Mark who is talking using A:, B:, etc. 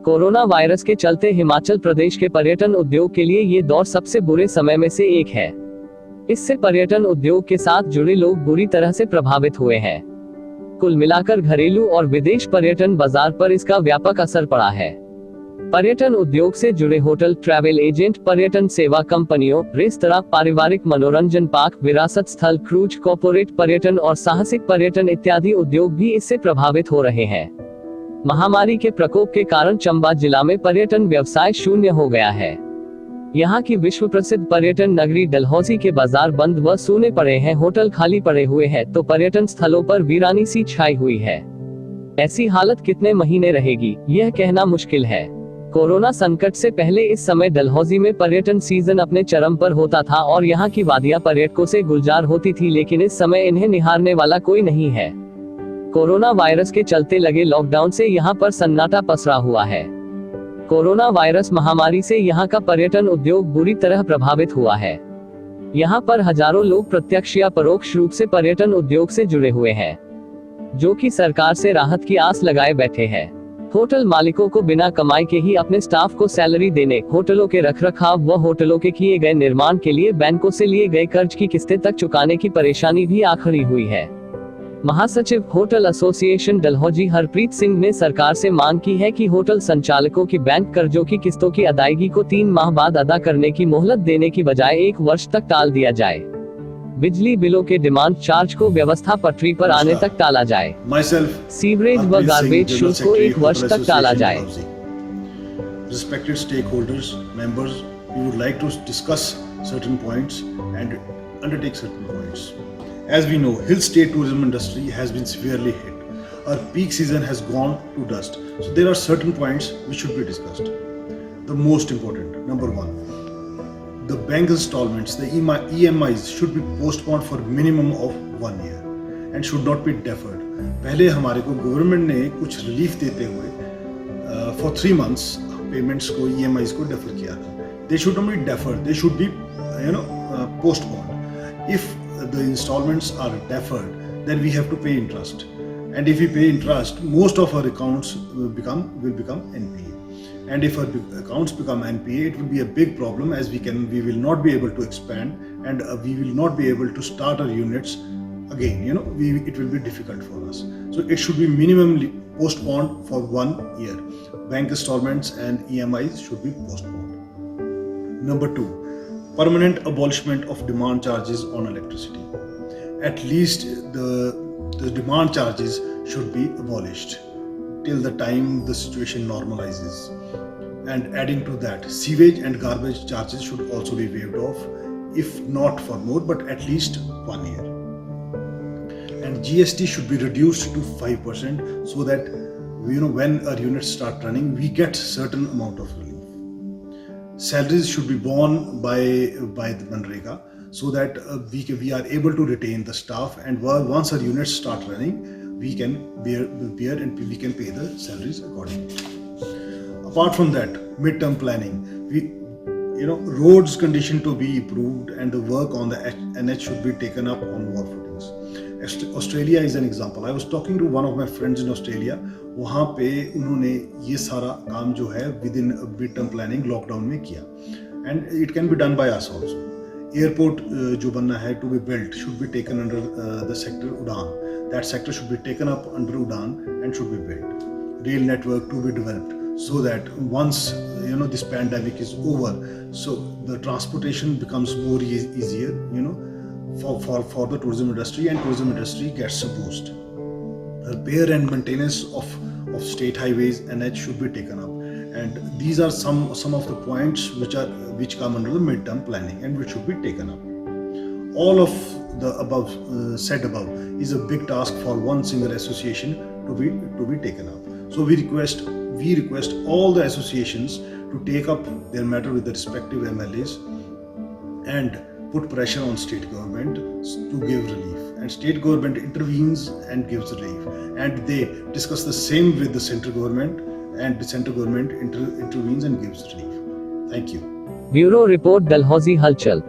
A: Corona virus के चलते हिमाचल प्रदेश के पर्यटन उद्योग के लिए ये दौर सबसे बुरे समय में से एक है। इससे पर्यटन उद्योग के साथ जुड़े लोग बुरी तरह से प्रभावित हुए हैं। कुल मिलाकर घरेलू और विदेश पर्यटन बाजार पर इसका व्यापक असर पड़ा है। पर्यटन उद्योग से जुड़े होटल, ट्रैवल एजेंट, पर्यटन सेवा कंपनियों, रेस्तरां, पारिवारिक मनोरंजन पार्क, विरासत स्थल, क्रूज, कॉर्पोरेट पर्यटन और साहसिक पर्यटन इत्यादि उद्योग भी इससे प्रभावित हो रहे हैं। महामारी के प्रकोप के कारण चंबा जिला में पर्यटन व्यवसाय शून्य हो गया है। यहाँ की विश्व प्रसिद्ध पर्यटन नगरी डलहौजी के बाजार बंद व सूने पड़े हैं, होटल खाली पड़े हुए हैं, तो पर्यटन स्थलों पर वीरानी सी छाई हुई है। ऐसी हालत कितने महीने रहेगी, यह कहना मुश्किल है। कोरोना संकट से पहले इस समय डलहौजी में पर्यटन सीजन अपने चरम पर होता था और यहाँ की वादियां पर्यटकों से गुलजार होती थी, लेकिन इस समय इन्हें निहारने वाला कोई नहीं है। कोरोना वायरस के चलते लगे लॉकडाउन से यहाँ पर सन्नाटा पसरा हुआ है। कोरोना वायरस महामारी से यहाँ का पर्यटन उद्योग बुरी तरह प्रभावित हुआ है। यहाँ पर हजारों लोग प्रत्यक्ष या परोक्ष रूप से पर्यटन उद्योग से जुड़े हुए हैं, जो कि सरकार से राहत की आस लगाए बैठे हैं। होटल मालिकों को बिना कमाई के ही अपने स्टाफ को सैलरी देने, होटलों के रखरखाव व होटलों के किए गए निर्माण के लिए बैंकों से लिए गए कर्ज की किस्तें तक चुकाने की परेशानी भी आ खड़ी हुई है। महासचिव होटल एसोसिएशन डलहौजी हरप्रीत सिंह ने सरकार से मांग की है कि होटल संचालकों की बैंक कर्जों की किस्तों की अदायगी को 3 माह बाद अदा करने की मोहलत देने की बजाय 1 वर्ष तक टाल दिया जाए। बिजली बिलों के डिमांड चार्ज को व्यवस्था पटरी पर आने तक टाला जाए। सीवरेज व गार्बेज शुल्क को 1 वर्ष तक टाला जाए।
B: Respected stakeholders, members, we would like to discuss certain points and undertake certain points. As we know, hill state tourism industry has been severely hit. Our peak season has gone to dust. So there are certain points which should be discussed. The most important, number 1, the bank installments, the EMIs should be postponed for minimum of 1 year and should not be deferred. पहले हमारे को government ने कुछ relief देते हुए for 3 months payments को, EMIs को defer किया था. They should not be deferred. They should be postponed. If the installments are deferred, then we have to pay interest, and if we pay interest, most of our accounts will become NPA, and if our accounts become NPA, it will be a big problem, as we will not be able to expand, and we will not be able to start our units again. It will be difficult for us. So it should be minimally postponed for 1 year. Bank installments and EMIs should be postponed. Number 2, permanent abolishment of demand charges on electricity. At least the demand charges should be abolished till the time the situation normalizes. And adding to that, sewage and garbage charges should also be waived off, if not for more, but at least 1 year. And GST should be reduced to 5% so that when our units start running, we get certain amount of relief. Salaries should be borne by the Manrega so that we are able to retain the staff, and once our units start running, we can bear and we can pay the salaries accordingly. Apart from that, mid-term planning, roads condition to be improved, and the work on the NH should be taken up on war footings. Australia is an example. I was talking to one of my friends in Australia. वहाँ पे उन्होंने ये सारा काम जो है within mid term planning lockdown में किया, and it can be done by us also. Airport जो बनना है to be built should be taken under the sector Udan. That sector should be taken up under Udan and should be built. Rail network to be developed so that once this pandemic is over, so the transportation becomes more easier for the tourism industry, and tourism industry gets a boost. Repair and maintenance of state highways and NH should be taken up, and these are some of the points which come under the mid-term planning and which should be taken up. All of the said above is a big task for one single association to be taken up. So we request all the associations to take up their matter with the respective MLAs and put pressure on state government to give relief, and state government intervenes and gives relief, and they discuss the same with the central government, and the central government intervenes and gives relief. Thank you.
A: Bureau Report, Dalhousie Halchal.